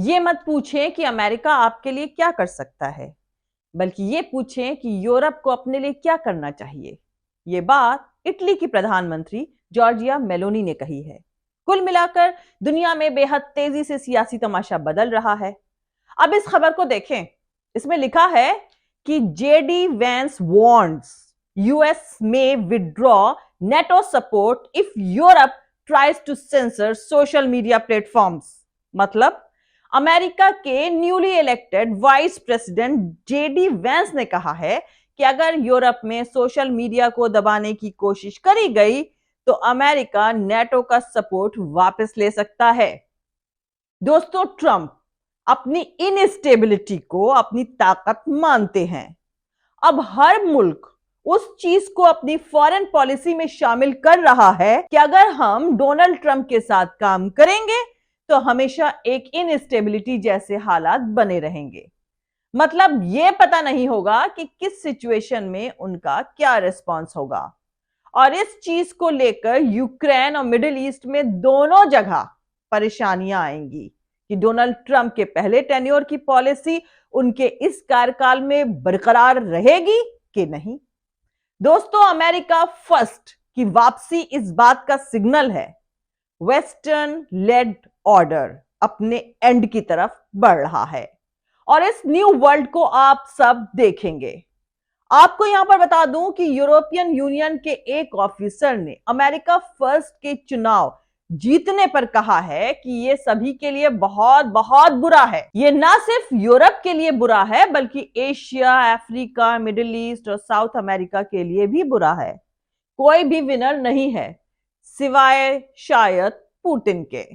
ये मत पूछें कि अमेरिका आपके लिए क्या कर सकता है, बल्कि ये पूछें कि यूरोप को अपने लिए क्या करना चाहिए। ये बात इटली की प्रधानमंत्री जॉर्जिया मेलोनी ने कही है। कुल मिलाकर दुनिया में बेहद तेजी से सियासी तमाशा बदल रहा है। अब इस खबर को देखें। इसमें लिखा है कि जेडी वैंस वार्न्स यूएस में withdraw NATO support if Europe tries to sensor social media platforms. मतलब अमेरिका के newly elected vice president JD Vance ने कहा है कि अगर यूरोप में सोशल मीडिया को दबाने की कोशिश करी गई तो अमेरिका नेटो का सपोर्ट वापस ले सकता है। दोस्तों, ट्रंप अपनी इनस्टेबिलिटी को अपनी ताकत मानते हैं। अब हर मुल्क उस चीज को अपनी फॉरेन पॉलिसी में शामिल कर रहा है कि अगर हम डोनाल्ड ट्रंप के साथ काम करेंगे तो हमेशा एक इनस्टेबिलिटी जैसे हालात बने रहेंगे। मतलब यह पता नहीं होगा कि किस सिचुएशन में उनका क्या रिस्पॉन्स होगा। और इस चीज को लेकर यूक्रेन और मिडिल ईस्ट में दोनों जगह परेशानियां आएंगी कि डोनाल्ड ट्रंप के पहले टेन्योर की पॉलिसी उनके इस कार्यकाल में बरकरार रहेगी कि नहीं। दोस्तों, अमेरिका फर्स्ट की वापसी इस बात का सिग्नल है। वेस्टर्न लेड ऑर्डर अपने एंड की तरफ बढ़ रहा है और इस न्यू वर्ल्ड को आप सब देखेंगे। आपको यहां पर बता दूं कि यूरोपियन यूनियन के एक ऑफिसर ने अमेरिका फर्स्ट के चुनाव जीतने पर कहा है कि यह सभी के लिए बहुत बहुत बुरा है। यह ना सिर्फ यूरोप के लिए बुरा है बल्कि एशिया, अफ्रीका, मिडिल ईस्ट और साउथ अमेरिका के लिए भी बुरा है। कोई भी विनर नहीं है सिवाय शायद पुतिन के।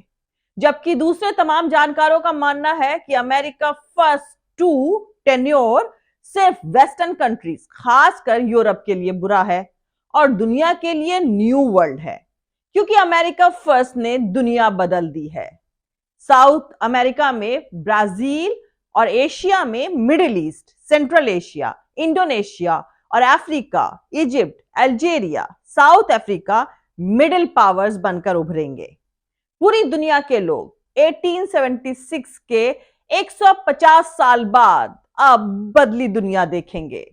जबकि दूसरे तमाम जानकारों का मानना है कि अमेरिका फर्स्ट टू टेन्योर सिर्फ वेस्टर्न कंट्रीज, खासकर यूरोप के लिए बुरा है और दुनिया के लिए न्यू वर्ल्ड है, क्योंकि अमेरिका फर्स्ट ने दुनिया बदल दी है। साउथ अमेरिका में ब्राजील और एशिया में Middle East, Central Asia, Indonesia और Africa, Egypt, Algeria, South Africa middle powers बनकर उभरेंगे। पूरी दुनिया के लोग 1876 के 150 साल बाद अब बदली दुनिया देखेंगे,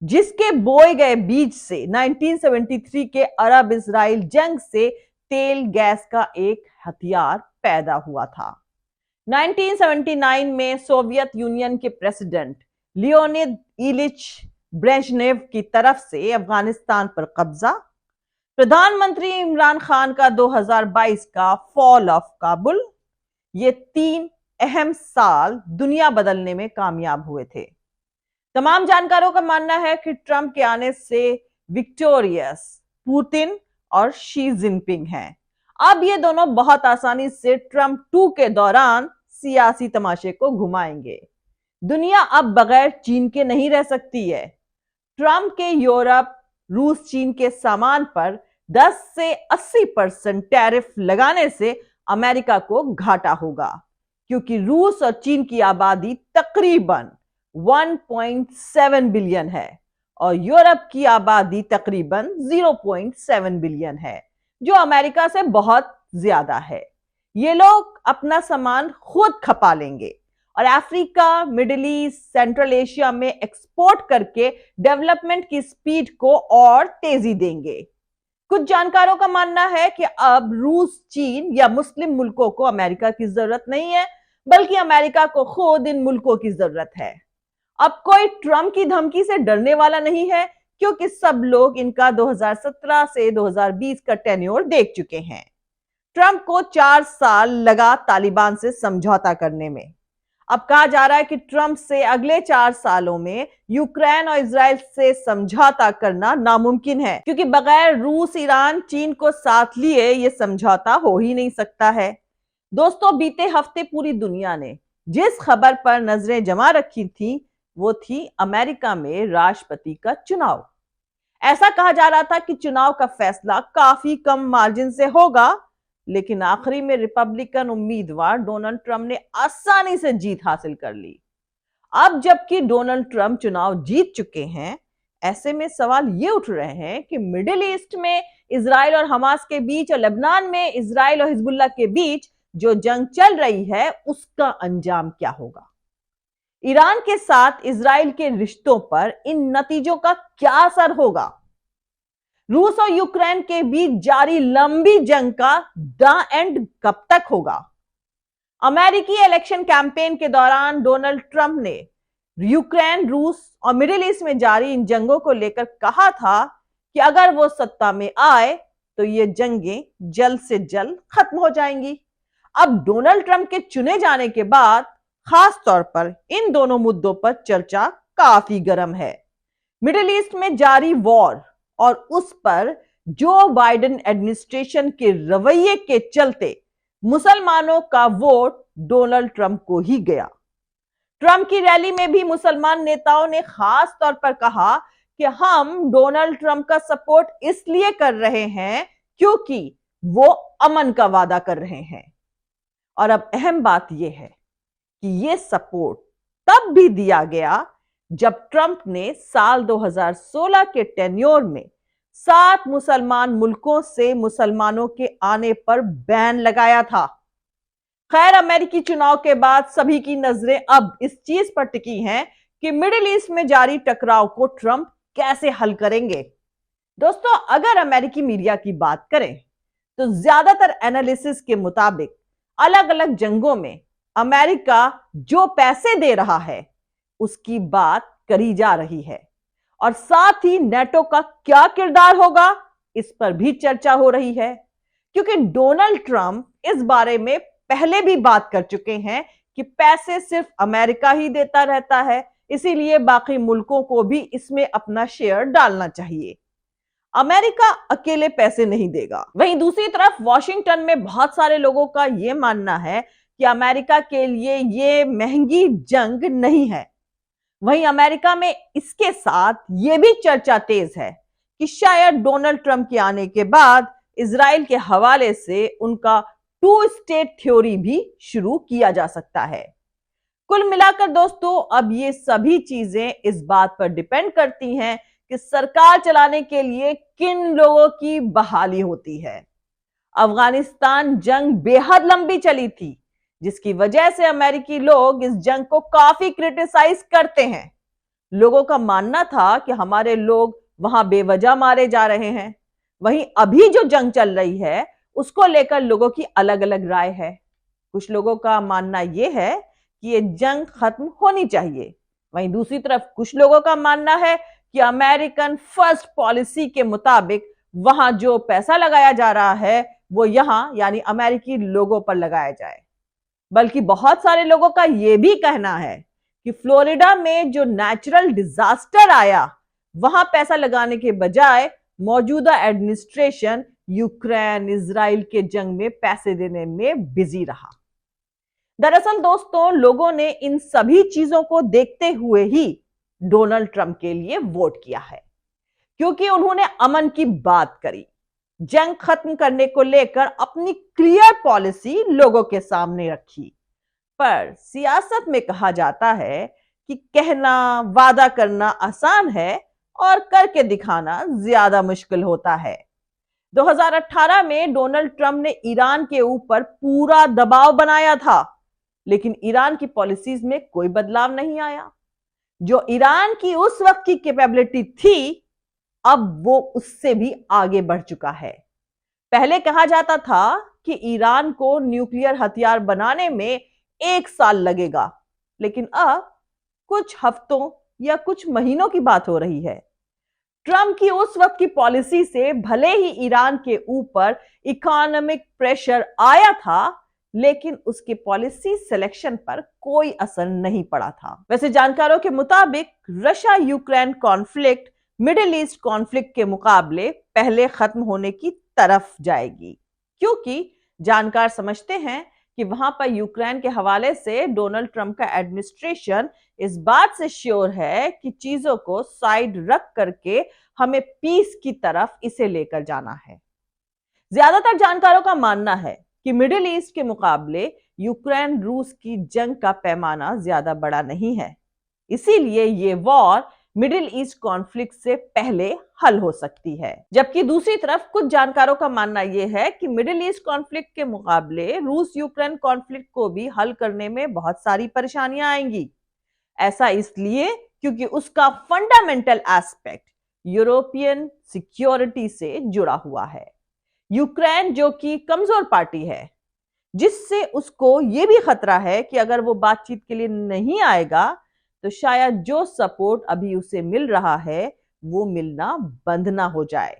जिसके बोए गए बीज से 1973 के अरब इजराइल जंग से तेल गैस का एक हथियार पैदा हुआ था। 1979 में सोवियत यूनियन के प्रेसिडेंट लियोनिद इलिच ब्रेजनेव की तरफ से अफगानिस्तान पर कब्जा, प्रधानमंत्री इमरान खान का 2022 का फॉल ऑफ काबुल, ये 3 अहम साल दुनिया बदलने में कामयाब हुए थे। तमाम जानकारों का मानना है कि ट्रंप के आने से विक्टोरियस पुतिन और शी जिनपिंग हैं। अब ये दोनों बहुत आसानी से ट्रंप 2 के दौरान सियासी तमाशे को घुमाएंगे। दुनिया अब बगैर चीन के नहीं रह सकती है। ट्रंप के यूरोप, रूस, चीन के सामान पर 10 से 80% टैरिफ लगाने से अमेरिका को घाटा होगा, क्योंकि रूस और चीन की आबादी तकरीबन 1.7 बिलियन है और यूरोप की आबादी तकरीबन 0.7 बिलियन है, जो अमेरिका से बहुत ज्यादा है। ये लोग अपना सामान खुद खपा लेंगे और Africa, middle East, Central Asia में एक्सपोर्ट करके डेवलपमेंट की स्पीड को और तेजी देंगे। कुछ जानकारों का मानना है कि अब रूस, चीन या मुस्लिम मुल्कों को अमेरिका की जरूरत नहीं है, बल्कि अमेरिका को खुद इन मुल्कों की जरूरत है। अब कोई ट्रंप की धमकी से डरने वाला नहीं है, क्योंकि सब लोग इनका 2017 से 2020 का टेन्योर देख चुके हैं। ट्रंप को 4 साल लगा तालिबान से समझौता करने में। अब कहा जा रहा है कि ट्रंप से अगले 4 सालों में यूक्रेन और इजराइल से समझौता करना नामुमकिन है, क्योंकि बगैर रूस, ईरान, चीन को साथ लिए यह समझौता हो ही नहीं सकता है। दोस्तों, बीते हफ्ते पूरी दुनिया ने जिस खबर पर नजरें जमा रखी थी वो थी अमेरिका में राष्ट्रपति का चुनाव। ऐसा कहा जा रहा था कि चुनाव का फैसला काफी कम मार्जिन से होगा, लेकिन आखिरी में रिपब्लिकन उम्मीदवार डोनाल्ड ट्रंप ने आसानी से जीत हासिल कर ली। अब जबकि डोनाल्ड ट्रंप चुनाव जीत चुके हैं, ऐसे में सवाल ये उठ रहे हैं कि मिडिल ईस्ट में इजराइल और हमास के बीच और लेबनान में इजराइल और हिजबुल्लाह के बीच जो जंग चल रही है उसका अंजाम क्या होगा। ईरान के साथ इजराइल के रिश्तों पर इन नतीजों का क्या असर होगा। रूस और यूक्रेन के बीच जारी लंबी जंग का द एंड कब तक होगा। अमेरिकी इलेक्शन कैंपेन के दौरान डोनाल्ड ट्रंप ने यूक्रेन, रूस और मिडिल ईस्ट में जारी इन जंगों को लेकर कहा था कि अगर वो सत्ता में आए तो ये जंगें जल्द से जल्द खत्म हो जाएंगी। अब डोनाल्ड ट्रंप के चुने जाने के बाद खास तौर पर इन दोनों मुद्दों पर चर्चा काफी गर्म है। मिडिल ईस्ट में जारी वॉर और उस पर जो बाइडेन एडमिनिस्ट्रेशन के रवैये के चलते मुसलमानों का वोट डोनाल्ड ट्रंप को ही गया। ट्रंप की रैली में भी मुसलमान नेताओं ने खास तौर पर कहा कि हम डोनाल्ड ट्रंप का सपोर्ट इसलिए कर रहे हैं क्योंकि वो अमन का वादा कर रहे हैं। और अब अहम बात यह है कि यह सपोर्ट तब भी दिया गया जब ट्रंप ने साल 2016 के टेन्योर में 7 मुसलमान मुल्कों से मुसलमानों के आने पर बैन लगाया था। खैर, अमेरिकी चुनाव के बाद सभी की नजरें अब इस चीज पर टिकी हैं कि मिडिल ईस्ट में जारी टकराव को ट्रंप कैसे हल करेंगे। दोस्तों, अगर अमेरिकी मीडिया की बात करें तो ज्यादातर एनालिसिस के मुताबिक अलग अलग जंगों में अमेरिका जो पैसे दे रहा है उसकी बात करी जा रही है और साथ ही नेटो का क्या किरदार होगा इस पर भी चर्चा हो रही है, क्योंकि डोनाल्ड ट्रंप इस बारे में पहले भी बात कर चुके हैं कि पैसे सिर्फ अमेरिका ही देता रहता है, इसीलिए बाकी मुल्कों को भी इसमें अपना शेयर डालना चाहिए। अमेरिका अकेले पैसे नहीं देगा। वहीं दूसरी तरफ वॉशिंगटन में बहुत सारे लोगों का यह मानना है कि अमेरिका के लिए यह महंगी जंग नहीं है। वहीं अमेरिका में इसके साथ यह भी चर्चा तेज है कि शायद डोनाल्ड ट्रंप के आने के बाद इजराइल के हवाले से उनका 2 स्टेट थ्योरी भी शुरू किया जा सकता है। कुल मिलाकर दोस्तों, अब ये सभी चीजें इस बात पर डिपेंड करती हैं कि सरकार चलाने के लिए किन लोगों की बहाली होती है। अफगानिस्तान जंग बेहद लंबी चली थी, जिसकी वजह से अमेरिकी लोग इस जंग को काफी क्रिटिसाइज करते हैं। लोगों का मानना था कि हमारे लोग वहां बेवजह मारे जा रहे हैं। वहीं अभी जो जंग चल रही है उसको लेकर लोगों की अलग अलग राय है। कुछ लोगों का मानना यह है कि ये जंग खत्म होनी चाहिए। वहीं दूसरी तरफ कुछ लोगों का मानना है कि अमेरिकन फर्स्ट पॉलिसी के मुताबिक वहां जो पैसा लगाया जा रहा है वो यहां यानी अमेरिकी लोगों पर लगाया जाए। बल्कि बहुत सारे लोगों का यह भी कहना है कि फ्लोरिडा में जो नेचुरल डिजास्टर आया वहां पैसा लगाने के बजाय मौजूदा एडमिनिस्ट्रेशन यूक्रेन इजराइल के जंग में पैसे देने में बिजी रहा। दरअसल दोस्तों, लोगों ने इन सभी चीजों को देखते हुए ही डोनाल्ड ट्रंप के लिए वोट किया है, क्योंकि उन्होंने अमन की बात करी, जंग खत्म करने को लेकर अपनी क्लियर पॉलिसी लोगों के सामने रखी। पर सियासत में कहा जाता है कि कहना, वादा करना आसान है और करके दिखाना ज्यादा मुश्किल होता है। 2018 में डोनाल्ड ट्रंप ने ईरान के ऊपर पूरा दबाव बनाया था, लेकिन ईरान की पॉलिसीज में कोई बदलाव नहीं आया। जो ईरान की उस वक्त की कैपेबिलिटी थी, अब वो उससे भी आगे बढ़ चुका है। पहले कहा जाता था कि ईरान को न्यूक्लियर हथियार बनाने में 1 साल लगेगा, लेकिन अब कुछ हफ्तों या कुछ महीनों की बात हो रही है। ट्रंप की उस वक्त की पॉलिसी से भले ही ईरान के ऊपर इकोनॉमिक प्रेशर आया था, लेकिन उसके पॉलिसी सिलेक्शन पर कोई असर नहीं पड़ा था। वैसे जानकारों के मुताबिक Russia Ukraine conflict middle east conflict के मुकाबले पहले खत्म होने की तरफ जाएगी, क्योंकि जानकार समझते हैं कि वहां पर यूक्रेन के हवाले से डोनाल्ड ट्रंप का एडमिनिस्ट्रेशन इस बात से श्योर है कि चीजों को साइड रख करके हमें पीस की तरफ इसे लेकर जाना है। ज्यादातर जानकारों का मानना है कि मिडिल ईस्ट के मुकाबले यूक्रेन रूस की जंग का पैमाना ज्यादा बड़ा नहीं है, इसीलिए ये वॉर मिडिल ईस्ट कॉन्फ्लिक्ट से पहले हल हो सकती है। जबकि दूसरी तरफ कुछ जानकारों का मानना यह है कि मिडिल ईस्ट कॉन्फ्लिक्ट के मुकाबले रूस यूक्रेन कॉन्फ्लिक्ट को भी हल करने में बहुत सारी परेशानियां आएंगी। ऐसा इसलिए क्योंकि उसका फंडामेंटल एस्पेक्ट यूरोपियन सिक्योरिटी से जुड़ा हुआ है। यूक्रेन जो कि कमजोर पार्टी है, जिससे उसको यह भी खतरा है कि अगर वो बातचीत के लिए नहीं आएगा तो शायद जो सपोर्ट अभी उसे मिल रहा है वो मिलना बंद ना हो जाए।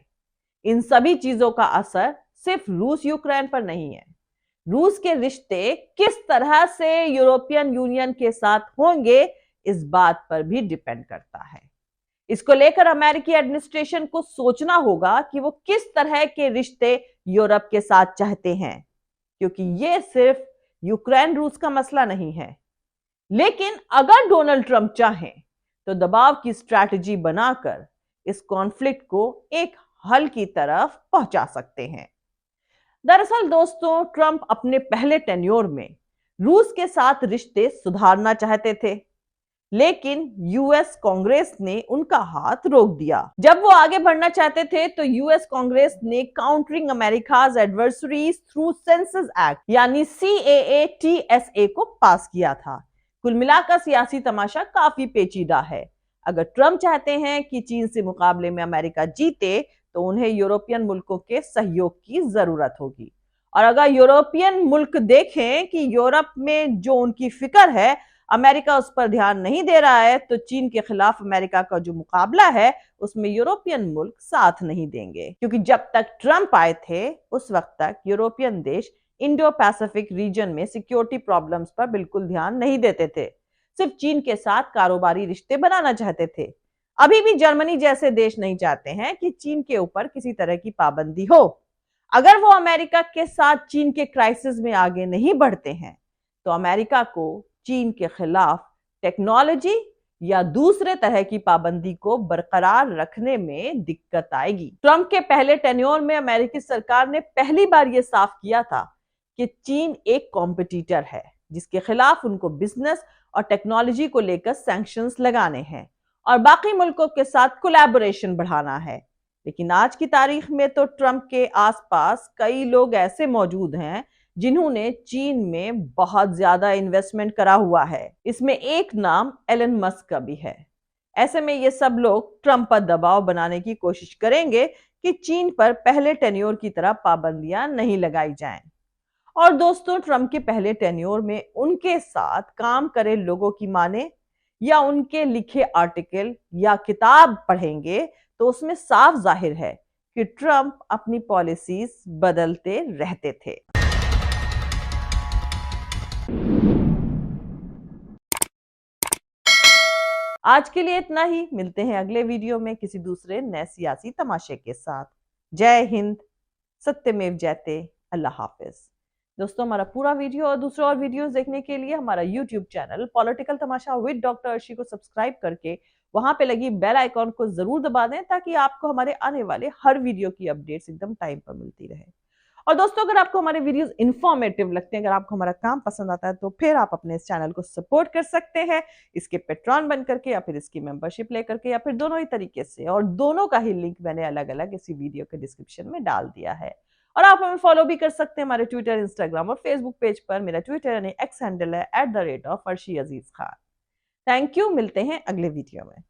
इन सभी चीजों का असर सिर्फ रूस यूक्रेन पर नहीं है, रूस के रिश्ते किस तरह से यूरोपियन यूनियन के साथ होंगे इस बात पर भी डिपेंड करता है। इसको लेकर अमेरिकी एडमिनिस्ट्रेशन को सोचना होगा कि वो किस तरह के रिश्ते यूरोप के साथ चाहते हैं, क्योंकि ये सिर्फ यूक्रेन रूस का मसला नहीं है। लेकिन अगर डोनाल्ड ट्रंप चाहें तो दबाव की स्ट्रैटेजी बनाकर इस कॉन्फ्लिक्ट को एक हल की तरफ पहुंचा सकते हैं। दरअसल दोस्तों, ट्रंप अपने पहले टेन्योर में रूस के साथ रिश्ते सुधारना चाहते थे, लेकिन यूएस कांग्रेस ने उनका हाथ रोक दिया। जब वो आगे बढ़ना चाहते थे तो यूएस कांग्रेस ने countering America's adversaries through sanctions act यानी CAA-TSA को पास किया था। कुल मिलाकर सियासी तमाशा काफी पेचीदा है। अगर ट्रंप चाहते हैं कि चीन से मुकाबले में अमेरिका जीते तो उन्हें यूरोपियन मुल्कों के सहयोग की जरूरत होगी। और अगर यूरोपियन मुल्क देखें कि यूरोप में जो उनकी फिक्र है अमेरिका उस पर ध्यान नहीं दे रहा है, तो चीन के खिलाफ अमेरिका का जो मुकाबला है उसमें यूरोपियन मुल्क साथ नहीं देंगे। क्योंकि जब तक ट्रंप आए थे उस वक्त तक यूरोपियन देश इंडो पैसिफिक रीजन में सिक्योरिटी प्रॉब्लम्स पर बिल्कुल ध्यान नहीं देते थे, सिर्फ चीन के साथ कारोबारी रिश्ते बनाना चाहते थे। अभी भी जर्मनी जैसे देश नहीं चाहते हैं कि चीन के ऊपर किसी तरह की पाबंदी हो। अगर वो अमेरिका के साथ चीन के क्राइसिस में आगे नहीं बढ़ते हैं तो अमेरिका को चीन के खिलाफ टेक्नोलॉजी या दूसरे तरह की पाबंदी को बरकरार रखने में दिक्कत आएगी। ट्रंप के पहले टेन्योर में अमेरिकी सरकार ने पहली बार यह साफ किया था कि चीन एक कॉम्पिटिटर है जिसके खिलाफ उनको बिजनेस और टेक्नोलॉजी को लेकर सैंक्शंस लगाने हैं और बाकी मुल्कों के साथ कोलैबोरेशन बढ़ाना है। लेकिन आज की तारीख में तो ट्रंप के आसपास कई लोग ऐसे मौजूद हैं जिन्होंने चीन में बहुत ज्यादा इन्वेस्टमेंट करा हुआ है। इसमें एक नाम एलन मस्क का भी है। ऐसे में ये सब लोग ट्रंप पर दबाव बनाने की कोशिश करेंगे कि चीन पर पहले टेन्योर की तरह पाबंदियां नहीं लगाई जाएं। और दोस्तों, ट्रंप के पहले टेन्योर में उनके साथ काम करे लोगों की माने या उनके लिखे आर्टिकल या किताब पढ़ेंगे तो उसमें साफ जाहिर है कि ट्रंप अपनी पॉलिसीज बदलते रहते थे। आज के लिए इतना ही। मिलते हैं अगले वीडियो में किसी दूसरे नए सियासी तमाशे के साथ। जय हिंद, सत्यमेव जयते, अल्लाह हाफिज। दोस्तों, हमारा पूरा वीडियो और दूसरे और वीडियोस देखने के लिए हमारा YouTube channel political Tamasha with doctor Arshi को सब्सक्राइब करके वहां पे लगी बेल आइकॉन को जरूर दबा दें ताकि आपको हमारे आने वाले हर वीडियो की अपडेट्स एकदम टाइम पर मिलती रहे। और दोस्तों, अगर आपको हमारे वीडियोस इंफॉर्मेटिव लगते हैं, अगर आपको हमारा काम पसंद आता है तो फिर आप अपने इस चैनल को सपोर्ट कर सकते हैं, इसके पेट्रॉन बन करके या फिर इसकी मेंबरशिप लेकर के या फिर दोनों ही तरीके से। और दोनों का ही लिंक मैंने अलग अलग इसी वीडियो के डिस्क्रिप्शन में डाल दिया है। और आप हमें फॉलो भी कर सकते हैं हमारे ट्विटर, इंस्टाग्राम और फेसबुक पेज पर। मेरा ट्विटर यानी एक्स हैंडल है @arshi aziz khan। Thank you. मिलते हैं अगले वीडियो में।